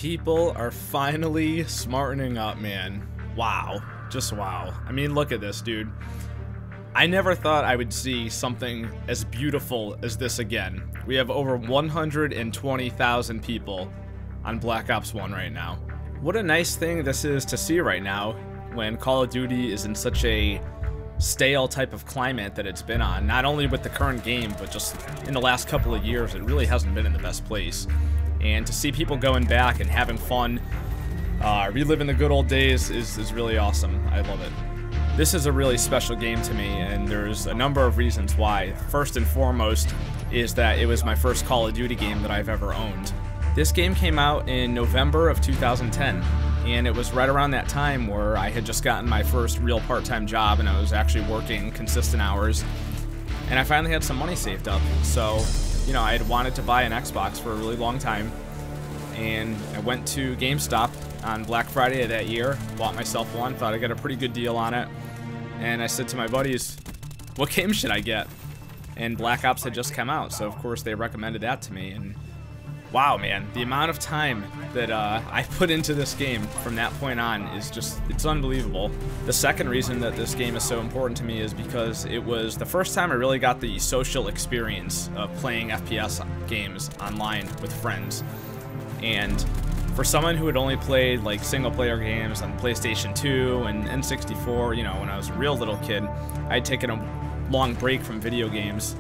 People are finally smartening up, man. Wow. Just wow. I mean, look at this, dude. I never thought I would see something as beautiful as this again. We have over 120,000 people on Black Ops 1 right now. What a nice thing this is to see right now when Call of Duty is in such a stale type of climate that it's been on. Not only with the current game, but just in the last couple of years, it really hasn't been in the best place. And to see people going back and having fun, reliving the good old days is really awesome. I love it. This is a really special game to me, and there's a number of reasons why. First and foremost is that it was my first Call of Duty game that I've ever owned. This game came out in November of 2010, and it was right around that time where I had just gotten my first real part-time job, and I was actually working consistent hours, and I finally had some money saved up. So, you know, I had wanted to buy an Xbox for a really long time, and I went to GameStop on Black Friday of that year, bought myself one, thought I got a pretty good deal on it, and I said to my buddies, what game should I get? And Black Ops had just come out, so of course they recommended that to me, and wow, man, the amount of time that I put into this game from that point on is just, it's unbelievable. The second reason that this game is so important to me is because it was the first time I really got the social experience of playing FPS games online with friends. And for someone who had only played like single-player games on PlayStation 2 and N64, you know, when I was a real little kid, I'd taken a long break from video games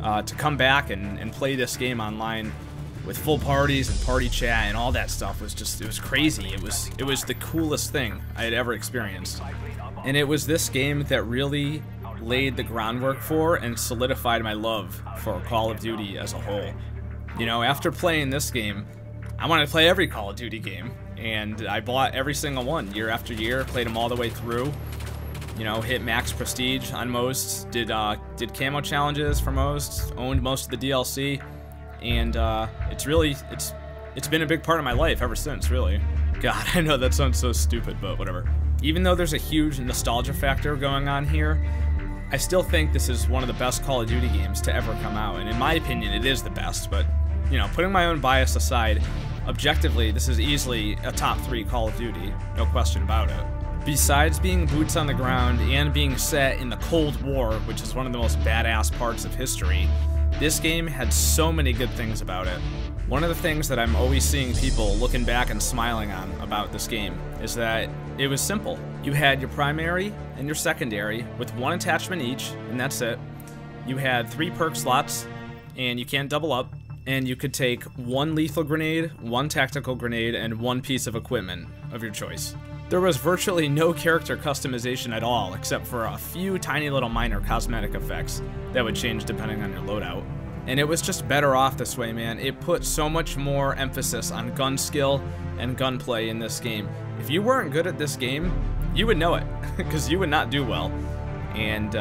to come back and play this game online with full parties and party chat and all that stuff was just, it was crazy. It was the coolest thing I had ever experienced. And it was this game that really laid the groundwork for and solidified my love for Call of Duty as a whole. You know, after playing this game, I wanted to play every Call of Duty game, and I bought every single one year after year, played them all the way through. You know, hit max prestige on most, did camo challenges for most, owned most of the DLC. And it's been a big part of my life ever since, really. God, I know that sounds so stupid, but whatever. Even though there's a huge nostalgia factor going on here, I still think this is one of the best Call of Duty games to ever come out, and in my opinion, it is the best. But, you know, putting my own bias aside, objectively, this is easily a top 3 Call of Duty, no question about it. Besides being boots on the ground and being set in the Cold War, which is one of the most badass parts of history, this game had so many good things about it. One of the things that I'm always seeing people looking back and smiling on about this game is that it was simple. You had your primary and your secondary with one attachment each, and that's it. You had 3 perk slots, and you can't double up, and you could take 1 lethal grenade, 1 tactical grenade, and 1 piece of equipment of your choice. There was virtually no character customization at all, except for a few tiny little minor cosmetic effects that would change depending on your loadout. And it was just better off this way, man. It put so much more emphasis on gun skill and gunplay in this game. If you weren't good at this game, you would know it, because you would not do well. And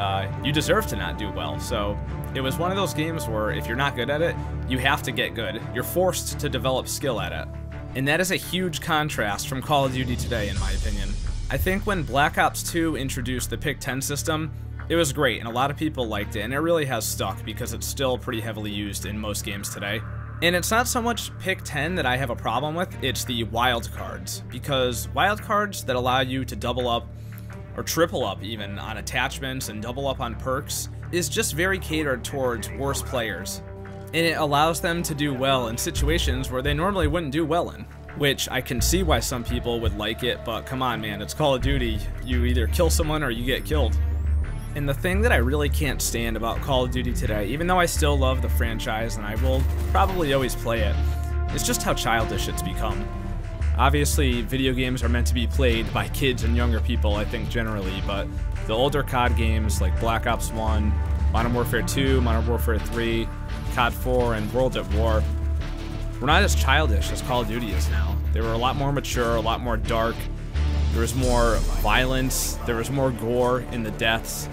you deserve to not do well. So it was one of those games where if you're not good at it, you have to get good. You're forced to develop skill at it. And that is a huge contrast from Call of Duty today, in my opinion. I think when Black Ops 2 introduced the Pick 10 system, it was great, and a lot of people liked it, and it really has stuck because it's still pretty heavily used in most games today. And it's not so much Pick 10 that I have a problem with, it's the wild cards, because wild cards that allow you to double up, or triple up even, on attachments and double up on perks, is just very catered towards worse players. And it allows them to do well in situations where they normally wouldn't do well in. Which, I can see why some people would like it, but come on, man, it's Call of Duty. You either kill someone or you get killed. And the thing that I really can't stand about Call of Duty today, even though I still love the franchise and I will probably always play it, is just how childish it's become. Obviously, video games are meant to be played by kids and younger people, I think, generally, but the older COD games like Black Ops 1, Modern Warfare 2, Modern Warfare 3, COD 4, and World at War were not as childish as Call of Duty is now. They were a lot more mature, a lot more dark. There was more violence, there was more gore in the deaths,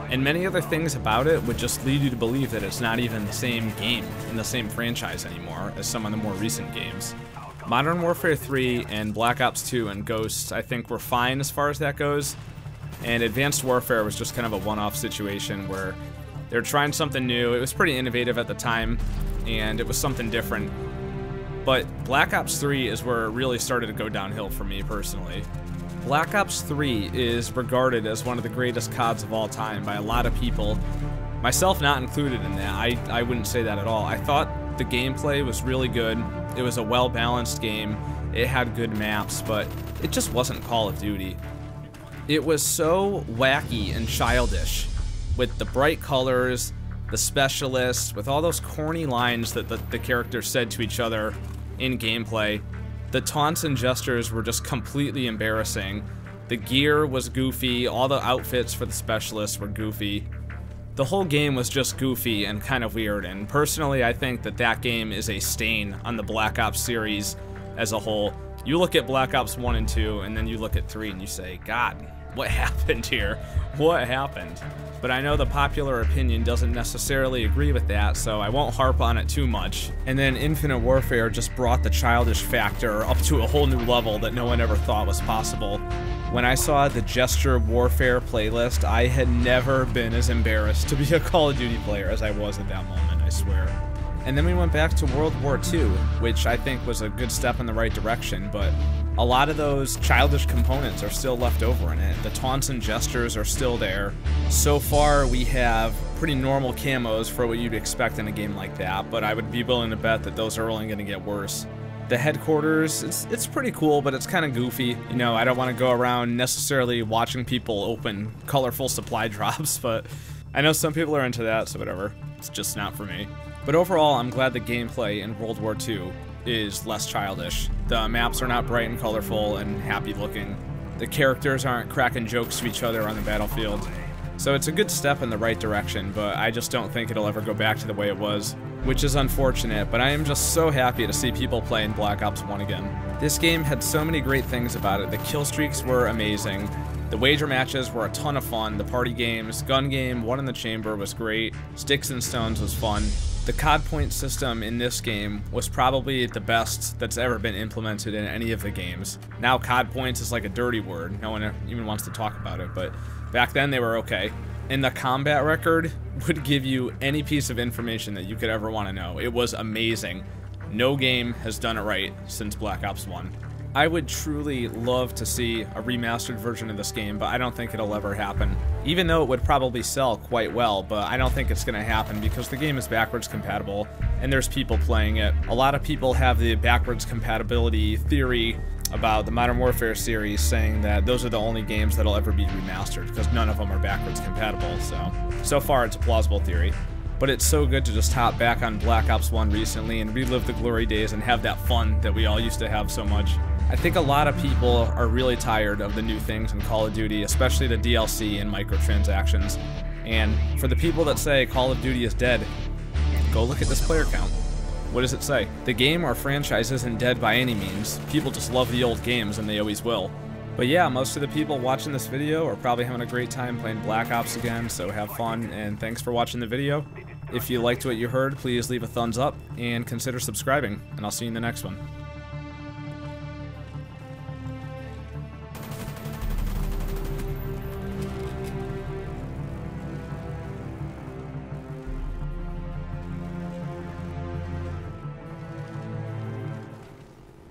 and many other things about it would just lead you to believe that it's not even the same game in the same franchise anymore as some of the more recent games. Modern Warfare 3 and Black Ops 2 and Ghosts, I think, were fine as far as that goes, and Advanced Warfare was just kind of a one-off situation where they were trying something new. It was pretty innovative at the time, and it was something different. But Black Ops 3 is where it really started to go downhill for me personally. Black Ops 3 is regarded as one of the greatest CODs of all time by a lot of people, myself not included in that. I wouldn't say that at all. I thought the gameplay was really good. It was a well-balanced game. It had good maps, but it just wasn't Call of Duty. It was so wacky and childish, with the bright colors, the specialists, with all those corny lines that the characters said to each other in gameplay. The taunts and gestures were just completely embarrassing. The gear was goofy, all the outfits for the specialists were goofy. The whole game was just goofy and kind of weird, and personally I think that that game is a stain on the Black Ops series as a whole. You look at Black Ops 1 and 2, and then you look at 3 and you say, God, what happened here? What happened? But I know the popular opinion doesn't necessarily agree with that, so I won't harp on it too much. And then Infinite Warfare just brought the childish factor up to a whole new level that no one ever thought was possible. When I saw the Gesture Warfare playlist, I had never been as embarrassed to be a Call of Duty player as I was at that moment, I swear. And then we went back to World War II, which I think was a good step in the right direction, but a lot of those childish components are still left over in it. The taunts and gestures are still there. So far, we have pretty normal camos for what you'd expect in a game like that, but I would be willing to bet that those are only going to get worse. The headquarters, it's pretty cool, but it's kind of goofy. You know, I don't want to go around necessarily watching people open colorful supply drops, but I know some people are into that, so whatever. It's just not for me. But overall, I'm glad the gameplay in World War II is less childish. The maps are not bright and colorful and happy looking. The characters aren't cracking jokes to each other on the battlefield. So it's a good step in the right direction, but I just don't think it'll ever go back to the way it was, which is unfortunate, but I am just so happy to see people playing Black Ops 1 again. This game had so many great things about it. The kill streaks were amazing. The wager matches were a ton of fun. The party games, gun game, One in the Chamber was great. Sticks and Stones was fun. The COD point system in this game was probably the best that's ever been implemented in any of the games. Now COD points is like a dirty word. No one even wants to talk about it, but back then they were okay. And the combat record would give you any piece of information that you could ever want to know. It was amazing. No game has done it right since Black Ops 1. I would truly love to see a remastered version of this game, but I don't think it'll ever happen. Even though it would probably sell quite well, but I don't think it's going to happen because the game is backwards compatible, and there's people playing it. A lot of people have the backwards compatibility theory about the Modern Warfare series, saying that those are the only games that'll ever be remastered, because none of them are backwards compatible, so far it's a plausible theory. But it's so good to just hop back on Black Ops 1 recently and relive the glory days and have that fun that we all used to have so much. I think a lot of people are really tired of the new things in Call of Duty, especially the DLC and microtransactions. And for the people that say Call of Duty is dead, go look at this player count. What does it say? The game or franchise isn't dead by any means. People just love the old games and they always will. But yeah, most of the people watching this video are probably having a great time playing Black Ops again, so have fun, and thanks for watching the video. If you liked what you heard, please leave a thumbs up and consider subscribing, and I'll see you in the next one.